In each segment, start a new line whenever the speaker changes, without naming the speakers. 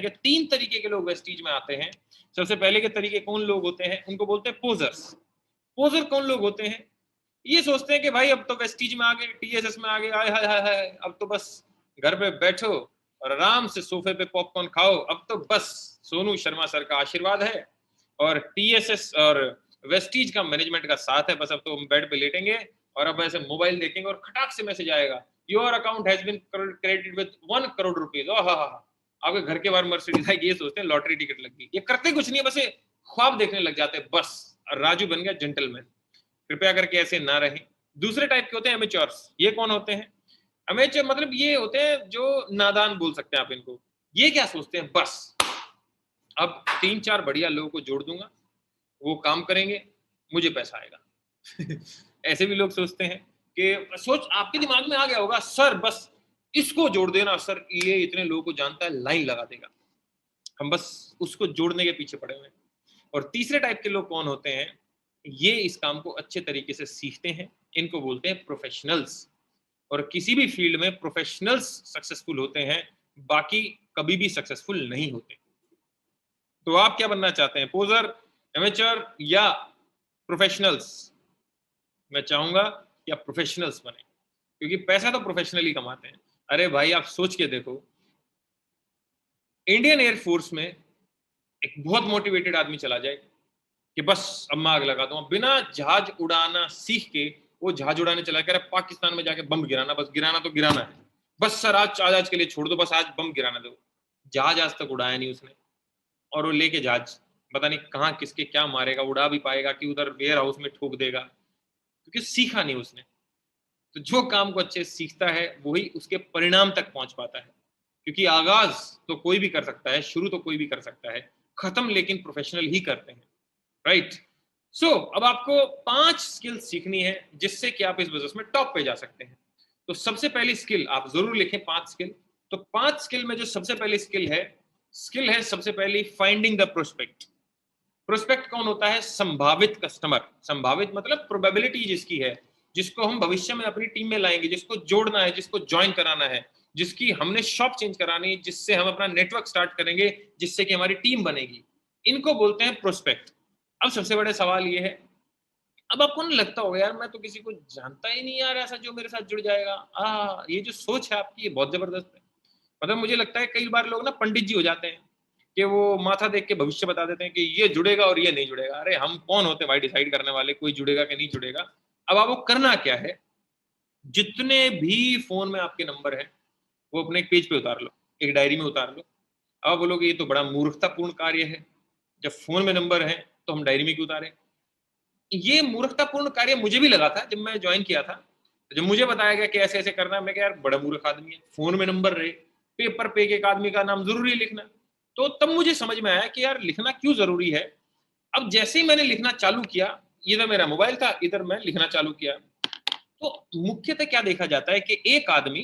कि 3 तरीके के लोग वेस्टीज में आते हैं। सबसे पहले के तरीके कौन लोग होते हैं, उनको बोलते हैं पोजर्स। पोजर कौन लोग होते हैं, ये सोचते हैं कि भाई अब तो वेस्टीज में आ गए, टीएसएस में आ गए, हाय हाय हाय हाय, अब तो बस घर पे बैठो और आराम से सोफे पे पॉपकॉर्न खाओ, अब तो बस सोनू शर्मा सर का आशीर्वाद है और टीएसएस और वेस्टीज का मैनेजमेंट का साथ है, बस अब तो हम बेड पे लेटेंगे और अब ऐसे मोबाइल देखेंगे और खटाक से मैसेज आएगा, your account has been credited with 1 crore rupees. आपके घर के बाहर मर्सिडीज आएगी, ये सोचते हैं लॉटरी टिकट लग गई। ये करते कुछ नहीं है, बस ये ख्वाब देखने लग जाते हैं, बस राजू बन गया जेंटलमैन। कृपया करके ऐसे ना रहें। दूसरे टाइप के होते हैं एमेच्योर्स। ये कौन होते हैं, एमेच्योर मतलब ये होते हैं जो नादान बोल सकते हैं आप इनको। ये क्या सोचते हैं, बस अब 3-4 बढ़िया लोगों को जोड़ दूंगा, वो काम करेंगे, मुझे पैसा आएगा। ऐसे भी लोग सोचते हैं कि सोच आपके दिमाग में आ गया होगा, सर बस इसको जोड़ देना, सर ये इतने लोगों को जानता है, लाइन लगा देगा। हम बस उसको जोड़ने के पीछे पड़े हुए हैं। और तीसरे टाइप के लोग कौन होते हैं, ये इस काम को अच्छे तरीके से सीखते हैं, इनको बोलते हैं प्रोफेशनल्स। और किसी भी फील्ड में प्रोफेशनल्स सक्सेसफुल होते हैं, बाकी कभी भी सक्सेसफुल नहीं होते। तो आप क्या बनना चाहते हैं, पोजर, एमेचर या प्रोफेशनल्स? मैं चाहूंगा कि आप प्रोफेशनल्स बने, क्योंकि पैसा तो प्रोफेशनली कमाते हैं। अरे भाई आप सोच के देखो, इंडियन एयरफोर्स में एक बहुत मोटिवेटेड आदमी चला जाए कि बस अब मैं आग लगा दूंगा, बिना जहाज उड़ाना सीख के वो जहाज उड़ाने चला, कह रहा पाकिस्तान में जाके बम गिराना, बस गिराना तो गिराना है, बस सर आज के लिए छोड़ दो, बस आज बम गिराना दो। जहाज आज तक उड़ाया नहीं उसने, और वो लेके जहाज पता नहीं कहाँ किसके क्या मारेगा, उड़ा भी पाएगा कि उधर वेयर हाउस में ठोक देगा, क्योंकि सीखा नहीं उसने। तो जो काम को अच्छे से सीखता है वही उसके परिणाम तक पहुंच पाता है, क्योंकि आगाज तो कोई भी कर सकता है, शुरू तो कोई भी कर सकता है, खत्म लेकिन प्रोफेशनल ही करते हैं, राइट? सो अब आपको 5 स्किल सीखनी है जिससे कि आप इस बिजनेस में टॉप पे जा सकते हैं। तो सबसे पहली स्किल आप जरूर लिखें, 5 स्किल। तो 5 स्किल में जो सबसे पहली स्किल है सबसे पहली फाइंडिंग द प्रोस्पेक्ट। प्रोस्पेक्ट कौन होता है, संभावित कस्टमर। संभावित मतलब प्रोबेबिलिटी जिसकी है, जिसको हम भविष्य में अपनी टीम में लाएंगे, जिसको जोड़ना है, जिसको ज्वाइन कराना है, जिसकी हमने शॉप चेंज करानी है, जिससे हम अपना नेटवर्क स्टार्ट करेंगे, जिससे कि हमारी टीम बनेगी, इनको बोलते हैं प्रोस्पेक्ट। अब सबसे बड़ा सवाल ये है, अब आपको ना लगता होगा यार मैं तो किसी को जानता ही नहीं यार ऐसा जो मेरे साथ जुड़ जाएगा। ये जो सोच है आपकी ये बहुत जबरदस्त है। मतलब मुझे लगता है कई बार लोग ना पंडित जी हो जाते हैं कि वो माथा देख के भविष्य बता देते हैं कि ये जुड़ेगा और ये नहीं जुड़ेगा। अरे हम कौन होते हैं भाई डिसाइड करने वाले कोई जुड़ेगा कि नहीं जुड़ेगा। अब आपको करना क्या है, जितने भी फोन में आपके नंबर है वो अपने एक पेज पे उतार लो, एक डायरी में उतार लो। अब बोलोगे ये तो बड़ा मूर्खतापूर्ण कार्य है, जब फोन में नंबर है तो हम डायरी में क्यों उतारें। ये मूर्खतापूर्ण कार्य मुझे भी लगा था जब मैं ज्वाइन किया था, जब मुझे बताया गया कि ऐसे ऐसे करना है, मैं यार बड़ा मूर्ख आदमी है, फोन में नंबर रहे, पेपर पे एक आदमी का नाम जरूरी लिखना। तो तब मुझे समझ में आया कि यार लिखना क्यों जरूरी है। अब जैसे ही मैंने लिखना चालू किया, इधर मेरा मोबाइल था, इधर मैं लिखना चालू किया, तो मुख्यतः क्या देखा जाता है कि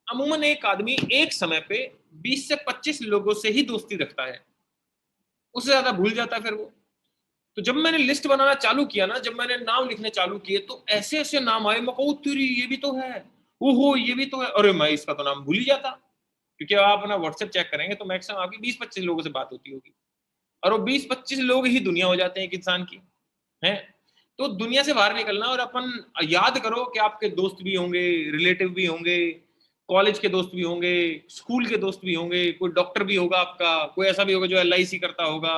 अमूमन एक आदमी एक समय पे 20 से 25 लोगों से ही दोस्ती रखता है, उससे ज्यादा भूल जाता है फिर वो। तो जब मैंने लिस्ट बनाना चालू किया ना, जब मैंने नाम लिखने चालू किए, तो ऐसे ऐसे नाम आए, मैं कहूँ तेरी ये भी तो है, ओहो ये भी तो है, अरे मैं इसका तो नाम भूल ही जाता। क्योंकि आप अपना व्हाट्सएप चेक करेंगे तो मैक्सिमम आपकी 20-25 लोगों से बात होती होगी, और वो 20-25 लोग ही दुनिया हो जाते हैं एक इंसान की, है। तो दुनिया से बाहर निकलना, और अपन याद करो कि आपके दोस्त भी होंगे, रिलेटिव भी होंगे, कॉलेज के दोस्त भी होंगे, स्कूल के दोस्त भी होंगे, कोई डॉक्टर भी होगा आपका, कोई ऐसा भी होगा जो LIC करता होगा,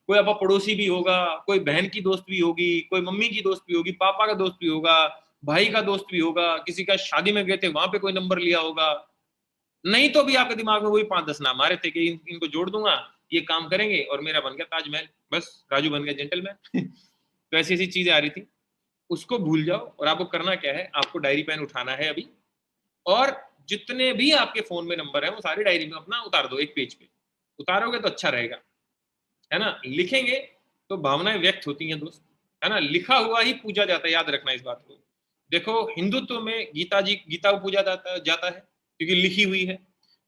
कोई आपका पड़ोसी भी होगा, कोई बहन की दोस्त भी होगी, कोई मम्मी की दोस्त भी होगी, पापा का दोस्त भी होगा, भाई का दोस्त भी होगा, किसी का शादी में गए थे वहां पे कोई नंबर लिया होगा। नहीं तो भी आपके दिमाग में वही 5-10 नाम आ रहे थे कि इनको जोड़ दूंगा, ये काम करेंगे और मेरा बन गया ताजमहल, बस राजू बन गया जेंटलमैन। तो ऐसी ऐसी चीजें आ रही थी, उसको भूल जाओ। और आपको करना क्या है, आपको डायरी पेन उठाना है अभी, और जितने भी आपके फोन में नंबर है वो सारी डायरी में अपना उतार दो, एक पेज पे उतारोगे तो अच्छा रहेगा, है ना। लिखेंगे तो भावनाएं व्यक्त होती हैं दोस्त, है ना। लिखा हुआ ही पूजा जाता है, याद रखना इस बात को। देखो हिंदुत्व में गीता को पूजा जाता है क्योंकि लिखी हुई है।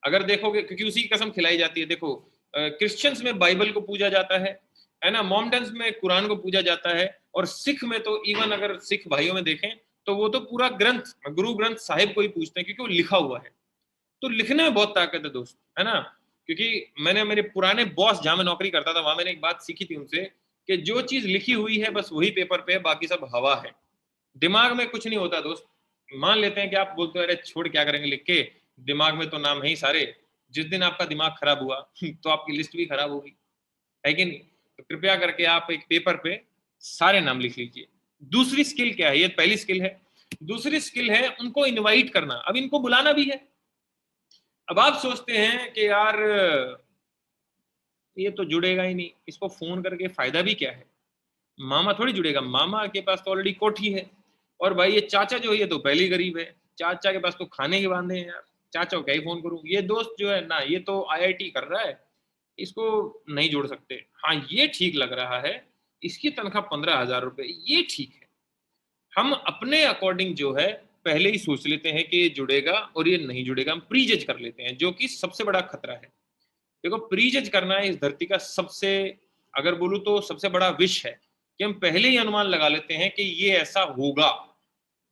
अगर देखोगे क्योंकि उसी की कसम खिलाई जाती है। देखो क्रिश्चियंस में बाइबल को पूजा जाता है ना, मोमडन्स में कुरान को पूजा जाता है, और सिख में तो इवन अगर सिख भाइयों में देखें तो वो तो पूरा ग्रंथ गुरु ग्रंथ साहिब को ही पूजते हैं, क्योंकि वो लिखा हुआ है। तो लिखने में बहुत ताकत है दोस्त, है ना। क्योंकि मैंने मेरे पुराने बॉस जहां मैं नौकरी करता था वहां मैंने एक बात सीखी थी उनसे कि जो चीज लिखी हुई है बस वही पेपर पे है, बाकी सब हवा है। दिमाग में कुछ नहीं होता दोस्त। मान लेते हैं कि आप बोलते हो अरे छोड़ क्या करेंगे लिख के, दिमाग में तो नाम है ही सारे। जिस दिन आपका दिमाग खराब हुआ तो आपकी लिस्ट भी खराब होगी, है कि नहीं? तो कृपया करके आप एक पेपर पे सारे नाम लिख लीजिए। दूसरी स्किल क्या है? ये पहली स्किल है। दूसरी स्किल है उनको इनवाइट करना। अब इनको बुलाना भी है। अब आप सोचते हैं कि यार ये तो जुड़ेगा ही नहीं, इसको फोन करके फायदा भी क्या है? मामा थोड़ी जुड़ेगा, मामा के पास तो ऑलरेडी कोठी है। और भाई ये चाचा जो है ये तो पहले ही गरीब है, चाचा के पास तो खाने के वांदे हैं यार, चाचा को क्या ही फोन करूं। ये दोस्त जो है ना ये तो आईआईटी कर रहा है, इसको नहीं जोड़ सकते। हाँ ये ठीक लग रहा है, इसकी तनख्वाह 15,000 रुपए, ये ठीक है। हम अपने अकॉर्डिंग जो है पहले ही सोच लेते हैं कि ये जुड़ेगा और ये नहीं जुड़ेगा, हम प्री जज कर लेते हैं, जो कि सबसे बड़ा खतरा है। देखो प्री जज करना इस धरती का सबसे, अगर बोलूं तो सबसे बड़ा विश है कि हम पहले ही अनुमान लगा लेते हैं कि ये ऐसा होगा।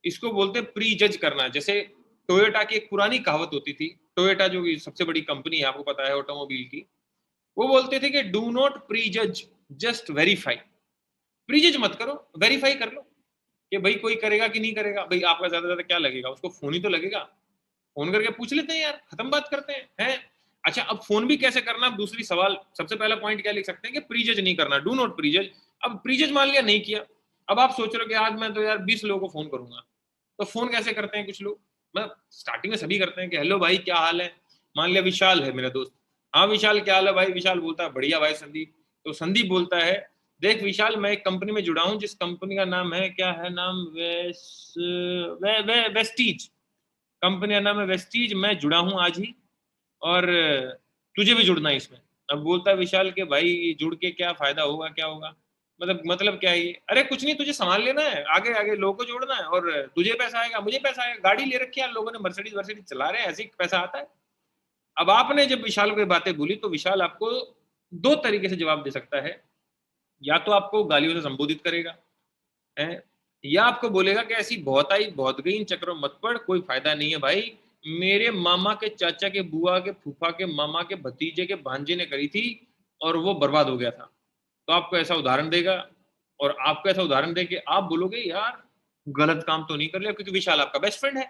इसको बोलते हैं प्री जज करना। जैसे टोयोटा की एक पुरानी कहावत होती थी, टोयोटा जो सबसे बड़ी कंपनी है आपको पता है ऑटोमोबाइल की, वो बोलते थे कि डू नॉट प्री जज, जस्ट वेरीफाई। प्री जज मत करो, वेरीफाई कर लो कि भाई कोई करेगा कि नहीं करेगा। भाई आपका ज्यादा ज्यादा क्या लगेगा, उसको फोन ही तो लगेगा। फोन करके पूछ लेते हैं यार, खत्म बात करते हैं। अच्छा अब फोन भी कैसे करना, दूसरी सवाल। सबसे पहला पॉइंट क्या लिख सकते हैं कि प्रीजज नहीं करना, डू नॉट प्रीजज। अब प्रीजज मान लिया नहीं किया, अब आप सोच रहे हो कि आज मैं तो यार 20 लोगों को फोन करूंगा। तो फोन कैसे करते हैं कुछ लोग, मतलब स्टार्टिंग में सभी करते हैं कि हेलो भाई क्या हाल है। मान लिया विशाल है मेरा दोस्त, हाँ विशाल क्या हाल है भाई। विशाल बोलता है बढ़िया भाई संदीप। तो संदीप बोलता है देख विशाल मैं एक कंपनी में जुड़ा हूं जिस कंपनी का नाम है, क्या है नाम, वेस्टीज। कंपनी का नाम है वेस्टीज, मैं जुड़ा हूं आज ही, और तुझे भी जुड़ना है इसमें। अब बोलता है विशाल के भाई जुड़ के क्या फायदा होगा, क्या होगा, मतलब क्या है ये? अरे कुछ नहीं, तुझे सामान लेना है, आगे आगे लोगों को जोड़ना है, और तुझे पैसा आएगा मुझे पैसा आएगा। गाड़ी ले रखी है लोगों ने, मर्सिडीज वर्सिडीज चला रहे हैं, ऐसे ही पैसा आता है। अब आपने जब विशाल को ये बातें बोली तो विशाल आपको दो तरीके से जवाब दे सकता है। या तो आपको गालियों से संबोधित करेगा है, या आपको बोलेगा कि ऐसी बहुत आई बहुत गई, इन चक्करों में मत पड़, कोई फायदा नहीं है भाई। मेरे मामा के चाचा के बुआ के फूफा के मामा के भतीजे के भांजे ने करी थी और वो बर्बाद हो गया था। तो आपको ऐसा उदाहरण देगा, और आपको ऐसा उदाहरण दे के आप बोलोगे यार गलत काम तो नहीं कर लिया, क्योंकि विशाल आपका बेस्ट फ्रेंड है।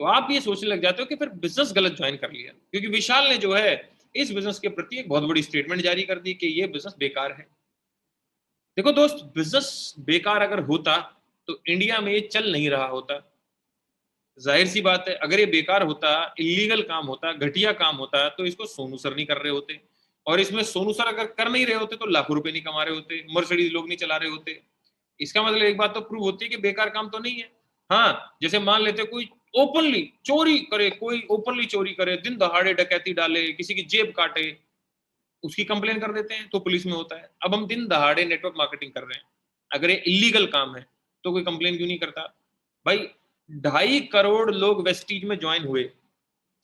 तो आप ये सोचने लग जाते हो कि फिर बिजनेस गलत ज्वाइन कर लिया, क्योंकि विशाल ने जो है इस बिजनेस के प्रति एक बहुत बड़ी स्टेटमेंट जारी कर दी कि ये बिजनेस बेकार है। देखो दोस्त, बिजनेस बेकार अगर होता तो इंडिया में ये चल नहीं रहा होता। जाहिर सी बात है, अगर ये बेकार होता, इलीगल काम होता, घटिया काम होता, तो इसको सोनू सर नहीं कर रहे होते। और इसमें सोनू सर अगर कर नहीं रहे होते तो लाखों रुपए नहीं कमा रहे होते, मर्सिडीज लोग नहीं चला रहे होते। इसका मतलब एक बात तो प्रूव होती है कि बेकार काम तो नहीं है। हाँ जैसे मान लेते कोई ओपनली चोरी करे, कोई ओपनली चोरी करे, दिन दहाड़े डकैती डाले, किसी की जेब काटे, उसकी कंप्लेन कर देते हैं तो पुलिस में होता है। अब हम दिन दहाड़े नेटवर्क मार्केटिंग कर रहे हैं, अगर ये इलीगल काम है तो कोई कंप्लेन क्यों नहीं करता? भाई 2.5 करोड़ लोग वेस्टीज में ज्वाइन हुए,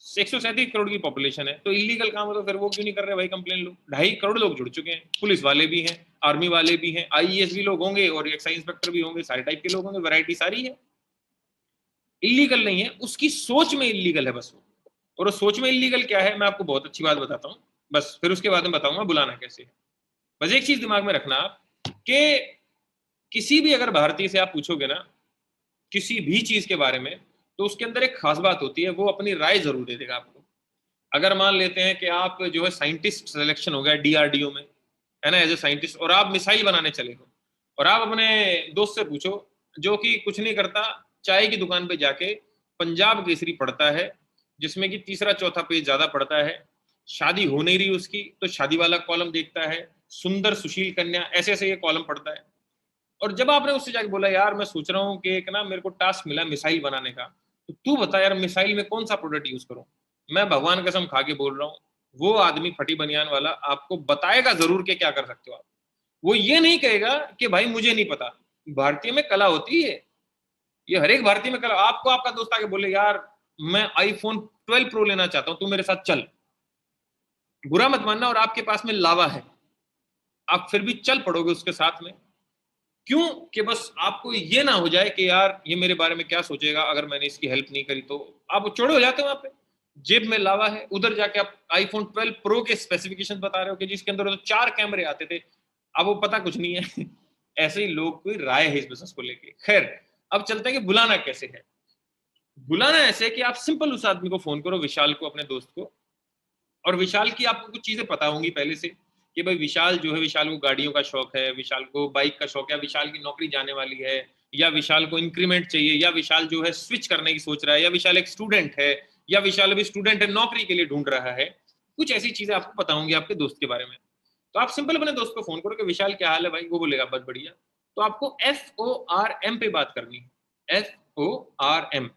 137 करोड़ की पॉपुलेशन है, तो इलीगल काम है तो फिर वो क्यों नहीं कर रहे भाई कंप्लेन? लोग 2.5 करोड़ लोग जुड़ चुके हैं, पुलिस वाले भी हैं, आर्मी वाले भी हैं, आईएएस भी लोग होंगे, और एक्साइज इंस्पेक्टर भी होंगे, सारे टाइप के लोग होंगे, वैरायटी सारी है। इलीगल नहीं है, उसकी सोच में इलीगल है बस वो। और उस सोच में इलीगल क्या है मैं आपको बहुत अच्छी बात बताता हूँ, बस फिर उसके बाद में बताऊंगा बुलाना कैसे है। बस एक चीज दिमाग में रखना आप कि किसी भी अगर भारतीय से आप पूछोगे ना किसी भी चीज के बारे में, तो उसके अंदर एक खास बात होती है, वो अपनी राय जरूर दे देगा आपको। अगर मान लेते हैं कि आप जो है साइंटिस्ट सिलेक्शन हो गया डीआरडीओ में, है ना, एज ए साइंटिस्ट, और आप मिसाइल बनाने चले हो, और आप अपने दोस्त से पूछो जो कि कुछ नहीं करता, चाय की दुकान पे जाके पंजाब केसरी पढ़ता है, जिसमें कि तीसरा चौथा पेज ज्यादा पढ़ता है, शादी हो नहीं रही उसकी तो शादी वाला कॉलम देखता है, सुंदर सुशील कन्या, ऐसे ऐसे ये कॉलम पढ़ता है। और जब आपने उससे जाके बोला यार मैं सोच रहा हूँ कि एक ना मेरे को टास्क मिला मिसाइल बनाने का, तो तू बता यार मिसाइल में कौन सा प्रोडक्ट यूज करूं, मैं भगवान कसम खा के बोल रहा हूँ वो आदमी फटी बनियान वाला आपको बताएगा जरूर कि क्या कर सकते हो आप। वो ये नहीं कहेगा कि भाई मुझे नहीं पता। भारतीय में कला होती है, ये हर एक भारतीय में कला। आपको आपका दोस्त आके बोले यार मैं आईफोन 12 प्रो लेना चाहता हूं, तू मेरे साथ चल, बुरा मत मानना, और आपके पास में लावा है, आप फिर भी चल पड़ोगे उसके साथ में। क्यों? कि बस आपको ये ना हो जाए कि यार ये मेरे बारे में क्या सोचेगा अगर मैंने इसकी हेल्प नहीं करी, तो आप चौड़े हो जाते हो वहां पे। जेब में लावा है, उधर जाके आप आईफोन 12 प्रो के स्पेसिफिकेशन बता रहे हो कि जिसके अंदर तो 4 कैमरे आते थे, अब वो पता कुछ नहीं है। ऐसे ही लोग कोई राय है इस बिजनेस को लेके। खैर, अब चलते हैं कि बुलाना कैसे है। बुलाना ऐसे कि आप सिंपल उस आदमी को फोन करो, विशाल को, अपने दोस्त को, और विशाल की आपको कुछ चीजें पता होंगी पहले से कि भाई विशाल जो है, विशाल को गाड़ियों का शौक है, विशाल को बाइक का शौक है, विशाल की नौकरी जाने वाली है, या विशाल को इंक्रीमेंट चाहिए, या विशाल जो है स्विच करने की सोच रहा है, या विशाल एक स्टूडेंट है, या विशाल अभी स्टूडेंट है नौकरी के लिए ढूंढ रहा है। कुछ ऐसी चीजें आपको पता होंगी आपके दोस्त के बारे में। तो आप सिंपल अपने दोस्त को फोन करो कि विशाल क्या हाल है भाई, वो बोलेगा बस बढ़िया। तो आपको FORM पे बात करनी है, FORM।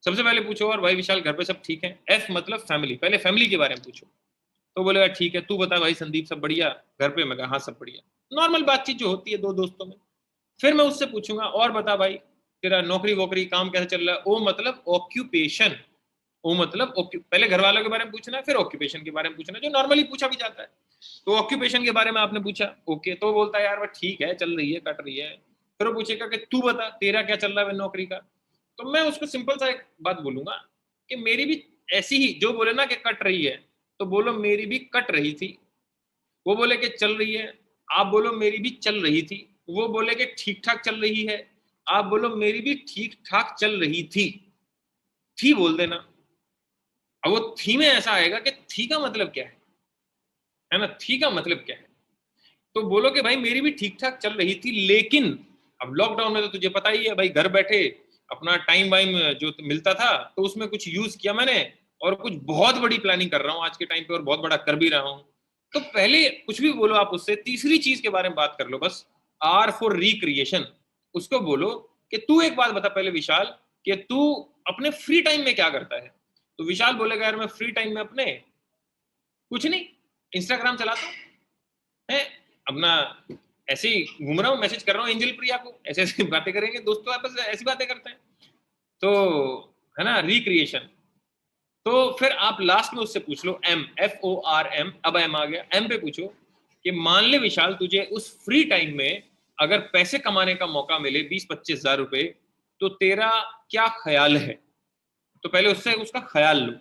सबसे पहले पूछो, और भाई विशाल घर पे सब ठीक है? F मतलब फैमिली, पहले फैमिली के बारे में पूछो। तो बोलेगा ठीक है, तू बता भाई संदीप सब बढ़िया घर पे? मैं कहा हाँ सब बढ़िया। नॉर्मल बातचीत जो होती है दो दोस्तों में। फिर मैं उससे पूछूंगा और बता भाई तेरा नौकरी वोकरी काम कैसे चल रहा है? ओ मतलब ऑक्यूपेशन, ओ मतलब पहले घर वालों के बारे में पूछना है, फिर ऑक्यूपेशन के बारे में पूछना है, जो नॉर्मली पूछा भी जाता है। तो ऑक्यूपेशन के बारे में आपने पूछा, ओके, तो बोलता है यार वह ठीक है, चल रही है, कट रही है। फिर वो पूछेगा कि तू बता तेरा क्या चल रहा है नौकरी का? तो मैं उसको सिंपल सा एक बात बोलूंगा कि मेरी भी ऐसी ही, जो बोले ना कि कट रही है, तो बोलो मेरी भी कट रही थी। वो बोले कि चल रही है, आप बोलो मेरी भी चल रही थी। वो बोले कि ठीक ठाक चल रही है, आप बोलो मेरी भी ठीक ठाक चल रही थी बोल देना। अब वो थी में ऐसा आएगा कि थी का मतलब क्या है ना, थी का मतलब क्या है? तो बोलो कि भाई मेरी भी ठीक ठाक चल रही थी, लेकिन अब लॉकडाउन में तो तुझे पता ही है भाई, घर बैठे अपना टाइम वाइम जो मिलता था तो उसमें कुछ यूज किया मैंने, और कुछ बहुत बड़ी प्लानिंग कर रहा हूँ आज के टाइम पे, और बहुत बड़ा कर भी रहा हूँ। तो पहले कुछ भी बोलो आप उससे, तीसरी चीज के बारे में बात कर लो बस, R फॉर रिक्रिएशन। उसको बोलो कि तू एक बात बता पहले विशाल, कि तू अपने फ्री टाइम में क्या करता है? तो विशाल बोलेगा यार मैं फ्री टाइम में अपने कुछ नहीं, इंस्टाग्राम चलाता हूँ, है अपना ऐसे ही घूम रहा हूँ, मैसेज कर रहा हूँ एंजल प्रिया को, ऐसे ऐसी बातें करेंगे दोस्तों आपस में, ऐसी बातें करते हैं। तो है ना रिक्रिएशन। तो फिर आप लास्ट में उससे पूछ लो FORM, अब एम आ गया, एम पे पूछो कि मान ले विशाल तुझे उस फ्री टाइम में अगर पैसे कमाने का मौका मिले 20-25 हजार रुपए, तो तेरा क्या ख्याल है? तो पहले उससे उसका ख्याल लो।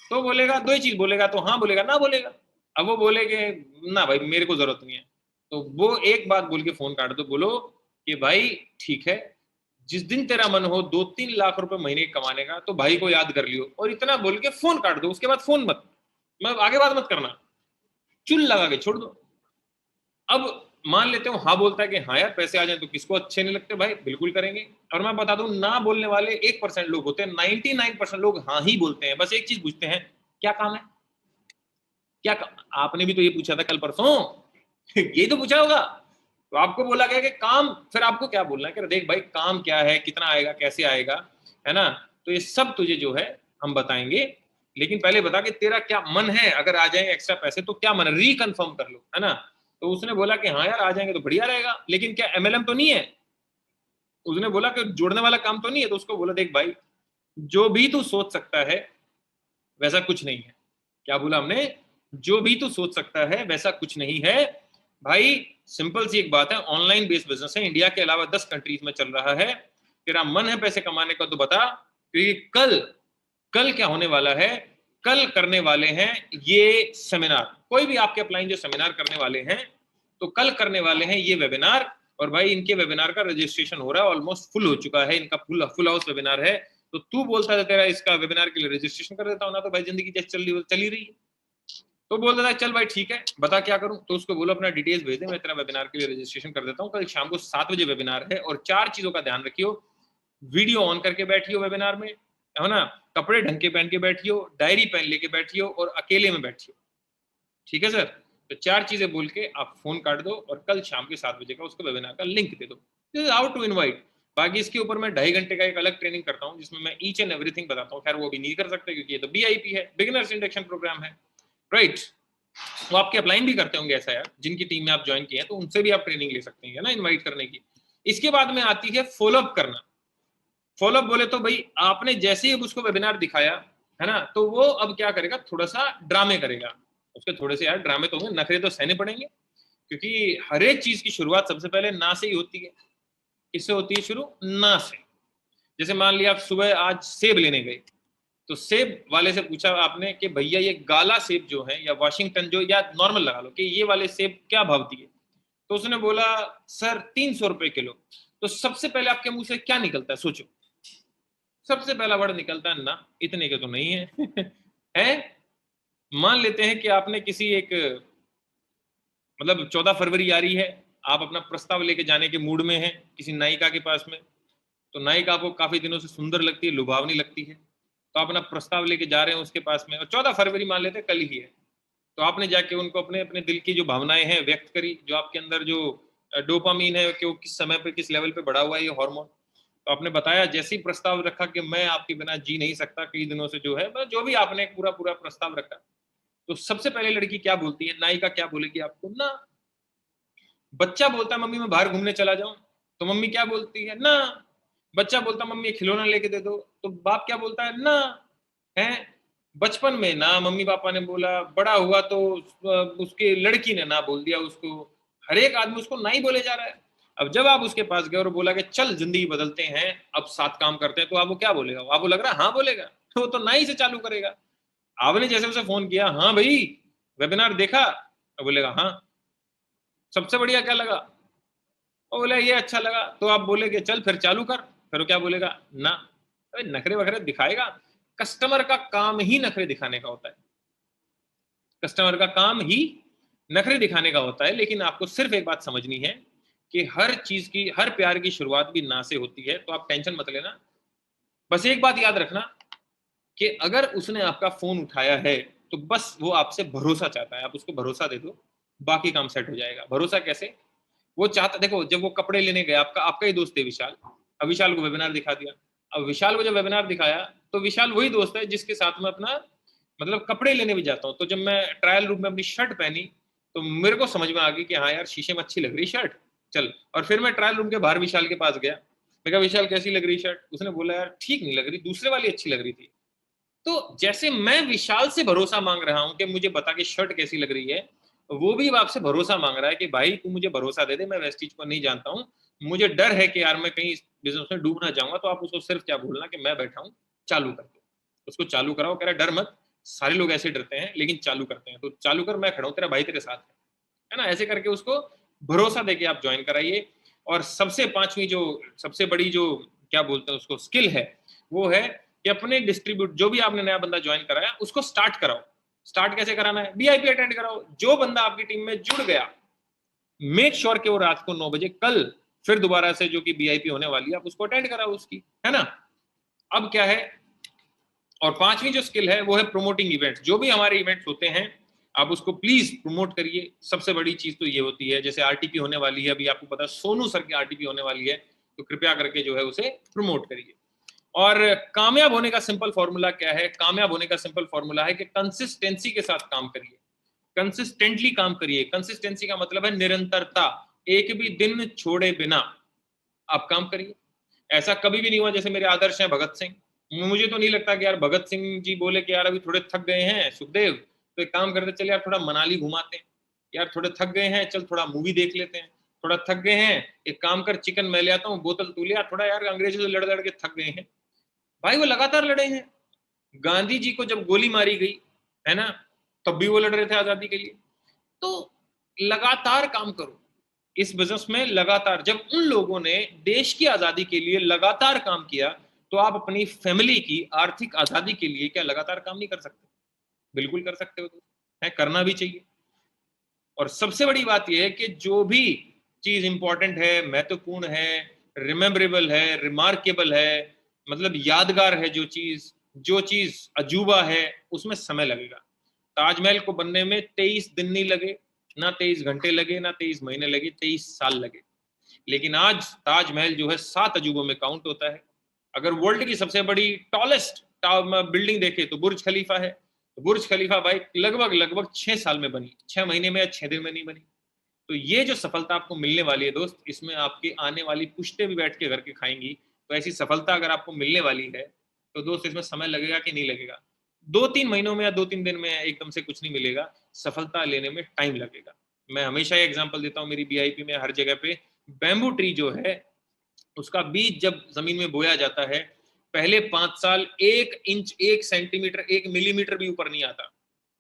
तो बोलेगा दो ही चीज बोलेगा, तो हाँ बोलेगा ना बोलेगा। अब वो बोलेगे ना भाई मेरे को जरूरत नहीं है, तो वो एक बात बोल के फोन काट दो, बोलो कि भाई ठीक है, जिस दिन तेरा मन हो 2-3 लाख रुपए महीने कमाने का तो भाई को याद कर लियो, और इतना बोल के फोन काट दो। उसके बाद फोन मत, मैं आगे बात मत करना, चुल लगा के छोड़ दो। अब मान लेते हो हाँ बोलता है कि हाँ यार पैसे आ जाए तो किसको अच्छे नहीं लगते भाई, बिल्कुल करेंगे। और मैं बता दूं ना बोलने वाले 1% लोग होते हैं, 99% लोग हाँ ही बोलते हैं, बस एक चीज पूछते हैं क्या काम है, आपने भी तो ये पूछा था कल परसों। यही तो पूछा होगा। तो आपको बोला गया कि काम, फिर आपको क्या बोलना है कि देख भाई काम क्या है, कितना आएगा, कैसे आएगा, है ना? तो ये सब तुझे जो है हम बताएंगे, लेकिन पहले बता कि तेरा क्या मन है, अगर आ जाएंगे एक्स्ट्रा पैसे तो क्या मन है, रिकन्फर्म कर लो, है ना? तो उसने बोला कि हाँ यार आ जाएंगे तो बढ़िया रहेगा, लेकिन क्या MLM तो नहीं है? उसने बोला कि जोड़ने वाला काम तो नहीं है। तो उसको बोला देख भाई, जो भी तू सोच सकता है वैसा कुछ नहीं है। क्या बोला हमने? जो भी तू सोच सकता है वैसा कुछ नहीं है भाई। सिंपल सी एक बात है, ऑनलाइन बेस्ड बिजनेस है, इंडिया के अलावा 10 कंट्रीज में चल रहा है। तेरा मन है पैसे कमाने का तो बता, क्योंकि कल कल क्या होने वाला है, कल करने वाले हैं ये सेमिनार, कोई भी आपके अपलाइन जो सेमिनार करने वाले हैं, तो कल करने वाले हैं ये वेबिनार। और भाई इनके वेबिनार का रजिस्ट्रेशन हो रहा है, ऑलमोस्ट फुल हो चुका है, इनका फुल हाउस वेबिनार है। तो तू बोलता है तेरा इसका वेबिनार के लिए रजिस्ट्रेशन कर देता हूं ना, तो भाई जिंदगी जैसे चल ही रही है। तो बोल देता है चल भाई ठीक है बता क्या करूं। तो उसको बोलो अपना डिटेल्स भेज दे, मैं तेरा वेबिनार के लिए रजिस्ट्रेशन कर देता हूं। कल शाम को 7 बजे वेबिनार है, और 4 चीजों का ध्यान रखियो, वीडियो ऑन करके बैठियो वेबिनार में, है ना? कपड़े ढंग के पहन के बैठियो, डायरी पेन लेके बैठियो, और अकेले में बैठियो। ठीक है सर? तो 4 चीजें बोल के आप फोन काट दो, और कल शाम के 7 बजे का उसको वेबिनार का लिंक दे दो। This is how to invite. बाकी इसके ऊपर मैं 2.5 घंटे का एक अलग ट्रेनिंग करता हूँ, जिसमें मैं ईच एंड एवरीथिंग बताता हूँ। खैर वो भी नहीं कर सकते क्योंकि ये तो BIP है, बिगिनर्स इंडक्शन प्रोग्राम है, राइट? वो आपके अपलाइन भी करते होंगे ऐसा यार, जिनकी टीम में आप ज्वाइन किए हैं, तो उनसे भी आप ट्रेनिंग ले सकते हैं ना इनवाइट करने की। इसके बाद में आती है फॉलोअप करना। फॉलोअप बोले तो भाई आपने जैसे ही उसको वेबिनार दिखाया, है ना, तो वो अब क्या करेगा, थोड़ा सा ड्रामे करेगा। उसके थोड़े से यार ड्रामे तो होंगे, नखरे तो सहने पड़ेंगे, क्योंकि हर एक चीज की शुरुआत सबसे पहले ना से ही होती है। किससे होती है शुरू? ना से। जैसे मान लिया आप सुबह आज सेब लेने गए, तो सेब वाले से पूछा आपने कि भैया ये गाला सेब जो है या वाशिंगटन जो या नॉर्मल लगा लो कि ये वाले सेब क्या भाव दिए, तो उसने बोला सर 300 रुपए किलो। तो सबसे पहले आपके मुंह से क्या निकलता है सोचो, सबसे पहला वर्ड निकलता है ना, इतने के तो नहीं है। है, मान लेते हैं कि आपने किसी एक मतलब 14 फरवरी आ रही है, आप अपना प्रस्ताव लेके जाने के मूड में हैं किसी नायिका के पास में, तो नायिका आपको काफी दिनों से सुंदर लगती है, लुभावनी लगती है, तो आप अपना प्रस्ताव लेके जा रहे हैं उसके पास में, और 14 फरवरी मान लेते हैं कल ही है, तो आपने जाके उनको अपने अपने दिल की जो भावनाएं हैं व्यक्त करी, जो आपके अंदर जो डोपामीन है कि वो किस समय पे किस लेवल पे बढ़ा हुआ है ये हार्मोन, तो आपने बताया, जैसे ही प्रस्ताव रखा कि मैं आपके बिना जी नहीं सकता कई दिनों से जो है, जो भी आपने पूरा पूरा प्रस्ताव रखा, तो सबसे पहले लड़की क्या बोलती है, नायिका क्या बोलेगी आपको, ना। बच्चा बोलता है मम्मी मैं बाहर घूमने चला जाऊं, तो मम्मी क्या बोलती है, ना। बच्चा बोलता है मम्मी खिलौना लेके दे दो, तो बाप क्या बोलता है, ना। है, बचपन में ना मम्मी पापा ने बोला, बड़ा हुआ तो उसके लड़की ने ना बोल दिया उसको, हर एक आदमी उसको ना ही बोले जा रहा है। अब जब आप उसके पास गए और बोला कि चल जिंदगी बदलते हैं अब साथ काम करते हैं, तो आपको क्या बोलेगा, आपको लग रहा है हाँ बोलेगा, तो वो तो ना ही से चालू करेगा। आपने जैसे उसे फोन किया, हाँ भाई वेबिनार देखा, तो बोलेगा हाँ, सबसे बढ़िया क्या लगा, वो बोला ये अच्छा लगा, तो आप बोले कि चल फिर चालू कर, फिर वो क्या बोलेगा, ना। अरे नखरे वखरे दिखाएगा, कस्टमर का काम ही नखरे दिखाने का होता है, कस्टमर का काम ही नखरे दिखाने का होता है, लेकिन आपको सिर्फ एक बात समझनी है कि हर चीज की, हर प्यार की शुरुआत भी ना से होती है, तो आप टेंशन मत लेना। बस एक बात याद रखना कि अगर उसने आपका फोन उठाया है तो बस वो आपसे भरोसा चाहता है, आप उसको भरोसा दे दो, बाकी काम सेट हो जाएगा। भरोसा कैसे, वो चाहता, देखो जब वो कपड़े लेने गया, आपका ही दोस्त है विशाल, अब विशाल को वेबिनार दिखा दिया, अब विशाल को जब वेबिनार दिखाया तो विशाल वही दोस्त है जिसके साथ में अपना मतलब कपड़े लेने भी जाता हूँ, तो जब मैं ट्रायल रूम में अपनी शर्ट पहनी तो मेरे को समझ में आ गई कि हाँ यार शीशे में अच्छी लग रही शर्ट, चल। और फिर मैं ट्रायल रूम के बाहर विशाल के पास गया, मैं कहा विशाल कैसी लग रही शर्ट, उसने बोला यार ठीक नहीं लग रही, दूसरे वाली अच्छी लग रही थी। तो जैसे मैं विशाल से भरोसा मांग रहा हूं कि मुझे बता कि शर्ट कैसी लग रही है, वो भी अब आपसे भरोसा मांग रहा है कि भाई तू मुझे भरोसा दे दे, मैं वेस्टीज को नहीं जानता हूँ, मुझे डर है कि यार मैं कहीं बिजनेस में डूब ना जाऊंगा, तो आप उसको सिर्फ क्या बोलना कि मैं बैठा हूँ, चालू कर दो, उसको चालू कराओ। कह रहा डर मत, सारे लोग ऐसे डरते हैं लेकिन चालू करते हैं, तो चालू कर, मैं खड़ा हूँ, तेरा भाई तेरे साथ है ना। ऐसे करके उसको भरोसा देके आप ज्वाइन कराइए। और सबसे पांचवी जो सबसे बड़ी जो क्या बोलते हैं उसको स्किल है, वो है कि अपने डिस्ट्रीब्यूट, जो भी आपने नया बंदा ज्वाइन कराया उसको स्टार्ट कराओ। स्टार्ट कैसे कराना है, बीआईपी अटेंड कराओ, जो बंदा आपकी टीम में जुड़ गया मेक श्योर कि वो रात को 9 बजे कल फिर दोबारा से जो कि बीआईपी होने वाली है आप उसको अटेंड कराओ उसकी, है ना। अब क्या है, और पांचवी जो स्किल है वो है प्रोमोटिंग इवेंट्स, जो भी हमारे इवेंट्स होते हैं आप उसको प्लीज प्रमोट करिए। सबसे बड़ी चीज तो ये होती है, जैसे आरटीपी होने वाली है, अभी आपको पता है सोनू सर की आरटीपी होने वाली है, तो कृपया करके जो है उसे प्रमोट करिए। और कामयाब होने का सिंपल फॉर्मूला क्या है, कामयाब होने का सिंपल फॉर्मूला है कि कंसिस्टेंसी के साथ काम करिए, कंसिस्टेंटली काम करिए। कंसिस्टेंसी का मतलब है निरंतरता, एक भी दिन छोड़े बिना आप काम करिए। ऐसा कभी भी नहीं हुआ, जैसे मेरे आदर्श हैं भगत सिंह, मुझे तो नहीं लगता कि यार भगत सिंह जी बोले कि यार अभी थोड़े थक गए हैं सुखदेव, तो एक काम करते चल यार थोड़ा मनाली घुमाते हैं, यार थोड़े थक गए हैं चल थोड़ा मूवी देख लेते हैं, थोड़ा थक गए हैं एक काम कर चिकन मैं ले आता हूँ, बोतल तू लिया, थोड़ा यार अंग्रेजों से लड़ लड़ के थक गए हैं। भाई वो लगातार लड़े हैं, गांधी जी को जब गोली मारी गई है ना, तब भी वो लड़ रहे थे आजादी के लिए। तो लगातार काम करो इस बिजनेस में, लगातार। जब उन लोगों ने देश की आजादी के लिए लगातार काम किया, तो आप अपनी फैमिली की आर्थिक आजादी के लिए क्या लगातार काम नहीं कर सकते, बिल्कुल कर सकते हो, तो है, करना भी चाहिए। और सबसे बड़ी बात यह है कि जो भी चीज इंपॉर्टेंट है, महत्वपूर्ण है, रिमेम्बरेबल है, रिमार्केबल है, मतलब यादगार है, जो चीज अजूबा है, उसमें समय लगेगा। ताजमहल को बनने में 23 दिन नहीं लगे, ना 23 घंटे लगे, ना 23 महीने लगे, 23 साल लगे। लेकिन आज ताजमहल जो है 7 अजूबों में काउंट होता है। अगर वर्ल्ड की सबसे बड़ी टॉलेस्ट बिल्डिंग देखे तो बुर्ज खलीफा है, तो बुर्ज खलीफा भाई लगभग लगभग 6 साल में बनी, 6 महीने में या 6 दिन में नहीं बनी। तो ये जो सफलता आपको मिलने वाली है दोस्त, इसमें आपकी आने वाली पुश्ते भी बैठ के घर के खाएंगी। तो ऐसी सफलता अगर आपको मिलने वाली है तो दोस्त इसमें समय लगेगा कि नहीं लगेगा, 2-3 महीनों में या 2-3 दिन में एकदम से कुछ नहीं मिलेगा, सफलता लेने में टाइम लगेगा। मैं हमेशा ये एग्जांपल देता हूँ मेरी बीआईपी में हर जगह पे, बैम्बू ट्री जो है उसका बीज जब जमीन में बोया जाता है पहले 5 साल 1 इंच 1 सेंटीमीटर 1 मिलीमीटर भी ऊपर नहीं आता,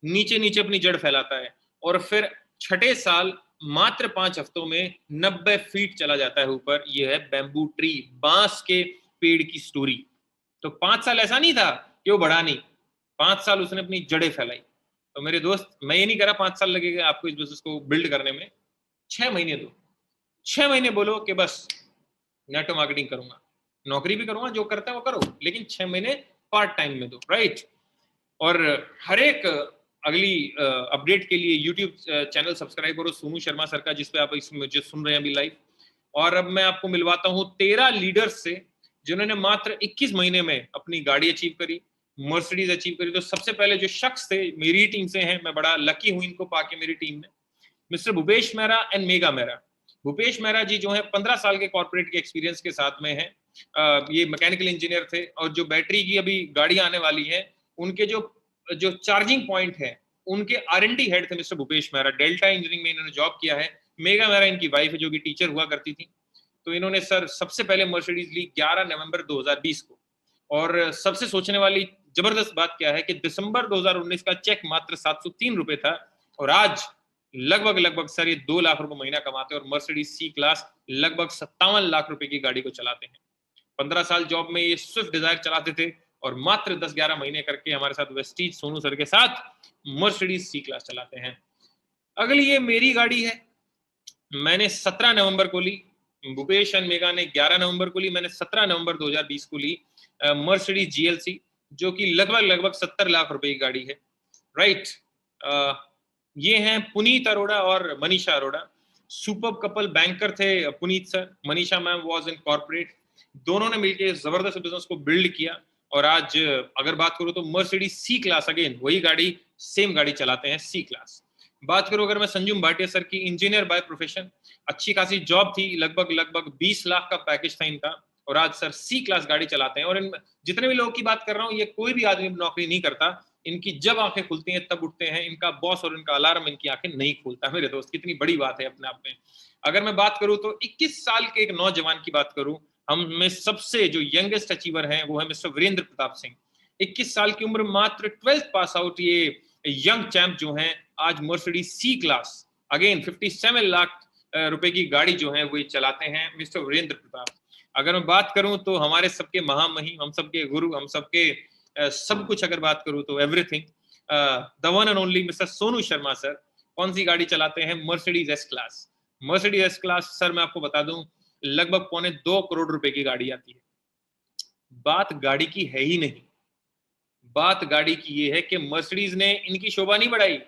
नीचे नीचे अपनी जड़ फैलाता है, और फिर छठे साल मात्र 5 हफ्तों में 90 फीट चला जाता है ऊपर। यह है बैम्बू ट्री, बांस के पेड़ की स्टोरी। तो 5 साल ऐसा नहीं था कि वो बढ़ा नहीं, 5 साल उसने अपनी जड़ें फैलाई। तो मेरे दोस्त, मैं ये नहीं कह रहा 5 साल लगेगा आपको इस बिजनेस को बिल्ड करने में, 6 महीने दो, 6 महीने बोलो कि बस नेटवर्क मार्केटिंग करूंगा, नौकरी भी करूंगा, जो करता है वो करो, लेकिन 6 महीने पार्ट टाइम में दो, राइट। और हर एक अगली अपडेट के लिए यूट्यूब चैनल सब्सक्राइब करो सोनू शर्मा सर का, जिसपे आप इसमें मुझे सुन रहे हैं अभी लाइव। और अब मैं आपको मिलवाता हूँ 13 लीडर्स से जिन्होंने मात्र 21 महीने में अपनी गाड़ी अचीव करी, मर्सिडीज अचीव करी। तो सबसे पहले जो शख्स थे मेरी टीम से हैं, मैं बड़ा लकी हूं इनको पाके मेरी टीम में, मिस्टर भूपेश मेहरा एंड मेगा मेहरा। भूपेश मेहरा जी जो है 15 साल के कॉर्पोरेट के एक्सपीरियंस के साथ में है। ये मैकेनिकल इंजीनियर थे, और जो बैटरी की अभी गाड़ी आने वाली है उनके जो जो चार्जिंग पॉइंट है उनके R&D हेड थे mister Bhupesh Mehra. Delta engineering में इन्होंने जॉब किया है। मेगा मेहरा इनकी वाइफ है जो कि टीचर हुआ करती थी। तो इन्होंने सर सबसे पहले मर्सिडीज ली 11 नवंबर 2020 को। और सबसे सोचने वाली जबरदस्त बात क्या है कि दिसंबर 2019 का चेक मात्र 703 रुपए था, और आज लगभग लगभग सर ये 2 लाख रुपए महीना कमाते हैं, और मर्सिडीज सी क्लास लगभग 57 लाख रुपए की गाड़ी को चलाते हैं। 15 साल जॉब में ये स्विफ्ट डिजायर चलाते थे, और मात्र 10-11 महीने करके हमारे साथ वेस्टीज सोनू सर के साथ मर्सिडीज सी क्लास चलाते हैं। अगली ये मेरी गाड़ी है, मैंने 17 नवंबर को ली, भूपेश एंड मेगा ने 11 नवंबर को ली, मैंने 17 नवंबर 2020 को ली मर्सिडीज GLC, जो कि लगभग लगभग 70 लाख रुपए की गाड़ी है, राइट। ये हैं पुनीत अरोड़ा और Manisha Arora, super couple banker थे Puneet sir, Manisha ma'am was in corporate. दोनों ने मिलकर जबरदस्त बिजनेस को बिल्ड किया, और आज अगर बात करूं तो मर्सिडीज सी क्लास, अगेन वही गाड़ी, सेम गाड़ी चलाते हैं सी क्लास। बात करूं अगर मैं संजुम भाटिया सर की, इंजीनियर बाय प्रोफेशन, अच्छी खासी जॉब थी, लगभग लगभग 20 लाख का पैकेज था इनका, और आज सर सी क्लास गाड़ी चलाते हैं। और इन जितने भी लोगों की बात कर रहा हूं, ये कोई भी आदमी नौकरी नहीं करता, इनकी जब आंखें खुलती हैं तब उठते हैं, इनका बॉस और इनका अलार्म इनकी आंखें नहीं खोलता। मेरे दोस्त, कितनी बड़ी बात है अपने आप में। अगर मैं बात करूं तो 21 साल के एक नौजवान की बात करूं, हम में सबसे जो यंगेस्ट अचीवर हैं वो है मिस्टर वीरेंद्र प्रताप सिंह। 21 साल की उम्र, मात्र 12th पास आउट ये यंग चैंप जो हैं, आज Mercedes C class again 57 lakh रुपए की गाड़ी जो है वो चलाते हैं मिस्टर वीरेंद्र प्रताप। अगर मैं बात करूं तो हमारे सबके महामहिम, हम सबके गुरु, हम सबके सब कुछ अगर बात करूं तो everything, the one and only mister Sonu Sharma sir, कौन सी गाड़ी चलाते हैं? Mercedes S class. Mercedes S class sir मैं आपको बता दूं लगभग 2.25 करोड़ रुपए की गाड़ी आती है। बात गाड़ी की है ही नहीं, बात गाड़ी की ये है कि मर्सिडीज ने इनकी शोभा नहीं बढ़ाई,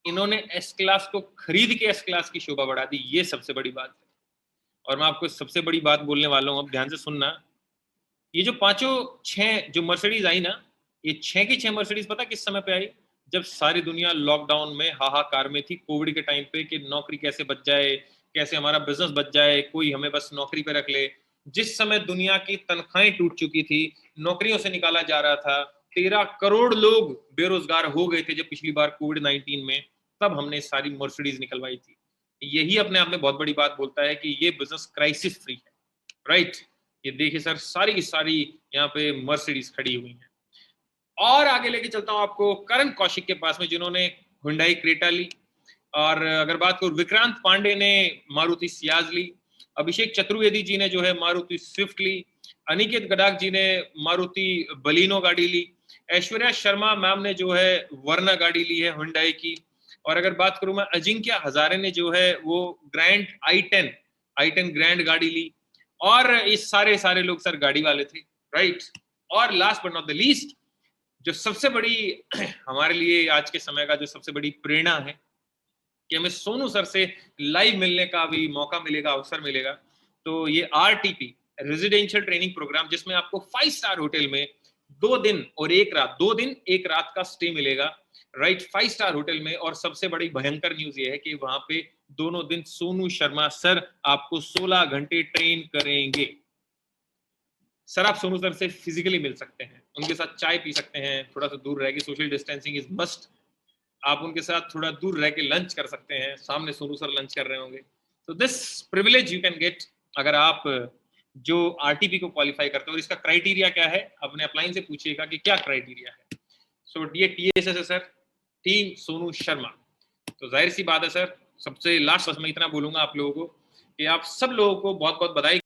इन्होंने एस क्लास को खरीद के एस क्लास की शोभा बढ़ा दी। ये सबसे बड़ी बात है। और मैं आपको सबसे बड़ी बात बोलने वाला हूं, अब ध्यान से सुनना। ये जो पांचों 6 जो मर्सिडीज आई ना, ये 6 की 6 मर्सिडीज पता किस समय पे आई? जब सारी दुनिया लॉकडाउन में हाहाकार में थी, कोविड के टाइम पे, कि नौकरी कैसे बच जाए, कैसे हमारा बिजनेस बच जाए, कोई हमें बस नौकरी पे रख ले। जिस समय दुनिया की तनख्वाहें टूट चुकी थी, नौकरियों से निकाला जा रहा था, 13 करोड़ लोग बेरोजगार हो गए थे जब पिछली बार कोविड-19 में, तब हमने सारी मर्सिडीज निकलवाई थी। यही अपने आप में बहुत बड़ी बात बोलता है कि ये बिजनेस क्राइसिस फ्री है, राइट। ये देखिए सर, सारी की सारी यहाँ पे मर्सिडीज खड़ी हुई हैं। और आगे लेके चलता हूँ आपको करण कौशिक के पास में, जिन्होंने हुंडई क्रेटा ली। और अगर बात करूँ, विक्रांत पांडे ने मारुति सियाज ली, अभिषेक चतुर्वेदी जी ने जो है मारुति स्विफ्ट ली, अनिकेत गडाख जी ने मारुति बलिनो गाड़ी ली, ऐश्वर्या शर्मा मैम ने जो है वर्ना गाड़ी ली है हुंडई की। और अगर बात करूं मैं, अजिंक्य हजारे ने जो है वो ग्रैंड i10 ग्रैंड गाड़ी ली। और इस सारे सारे लोग सर गाड़ी वाले थे, राइट। और last but not the least, जो सबसे बड़ी हमारे लिए आज के समय का जो सबसे बड़ी प्रेरणा है कि हमें सोनू सर से लाइव मिलने का भी मौका मिलेगा, अवसर मिलेगा, तो ये RTP रेजिडेंशियल ट्रेनिंग प्रोग्राम, जिसमें आपको 5 स्टार होटल में 2 दिन और 1 रात, 2 दिन 1 रात का स्टे मिलेगा, राइट, 5 स्टार होटल में। और सबसे बड़ी भयंकर न्यूज ये है कि वहां पे दोनों दिन सोनू शर्मा सर आपको 16 घंटे ट्रेन करेंगे। सर आप सोनू सर से फिजिकली मिल सकते हैं, उनके साथ चाय पी सकते हैं, थोड़ा सा दूर रह के, सोशल डिस्टेंसिंग इज मस्ट, आप उनके साथ थोड़ा दूर रह के लंच कर सकते हैं, सामने सोनू सर लंच कर रहे होंगे। तो this privilege you can get अगर आप जो आरटीपी को क्वालिफाई करता है, और इसका क्राइटेरिया क्या है, अपने अपलाइन से पूछिएगा कि क्या क्राइटेरिया है। सो ये टीएसएस है सर, टीम सोनू शर्मा। तो जाहिर सी बात है सर, सबसे लास्ट बस मैं इतना बोलूंगा आप लोगों को कि आप सब लोगों को बहुत बहुत बधाई।